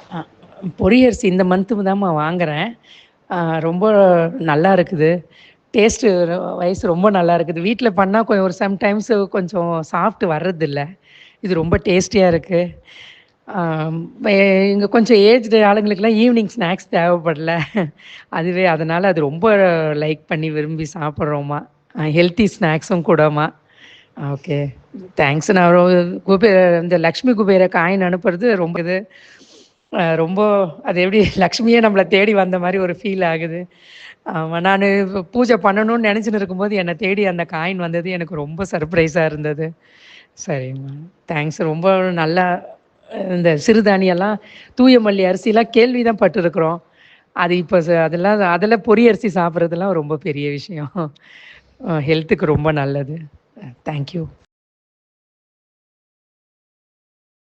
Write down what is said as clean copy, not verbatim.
அ பொரியரிசி இந்த மந்த்து தாம்மா வாங்குறேன். அ ரொம்ப நல்லா இருக்குது. டேஸ்ட்டு வைஸ் ரொம்ப நல்லா இருக்குது. வீட்ல பண்ணா ஒரு சம்டைம்ஸ் கொஞ்சம் சாஃப்ட் வர்றதில்ல. இது ரொம்ப டேஸ்டியா இருக்கு. ஆம் வே இங்க கொஞ்சம் ஏஜ்டு ஆளுங்களுக்கெல்லாம் ஈவினிங் ஸ்நாக்ஸ் தேவைப்படல. அதுவே அதனால அது ரொம்ப லைக் பண்ணி விரும்பி சாப்பிடுறோம்மா. ஹெல்த்தி ஸ்நாக்ஸும் கூடம்மா. ஓகே. தேங்க்ஸ். நான் இந்த லக்ஷ்மி குபேர காயின் அனுப்புறது ரொம்ப இது. ரொம்ப அது எப்படி லக்ஷ்மியே நம்மள தேடி வந்த மாரி ஒரு ஃபீல் ஆகுது. ஆமா. நானு பூஜை பண்ணணும்னு நெனச்சுன்னு இருக்கும்போது, என்ன தேடி அந்த காயின் வந்தது எனக்கு ரொம்ப சர்ப்ரைஸா இருந்தது. சரிம்மா. தேங்க்ஸ். ரொம்ப நல்லா இந்த சிறுதானியம்லாம் தூய மல்லி அரிசிலாம் கேள்வி தான் பட்டுருக்குறோம். அது இப்ப அதெல்லாம் அதில பொரி அரிசி சாப்பிடுறதெல்லாம் ரொம்ப பெரிய விஷயம். ஹெல்த்துக்கு ரொம்ப நல்லது. Thank you.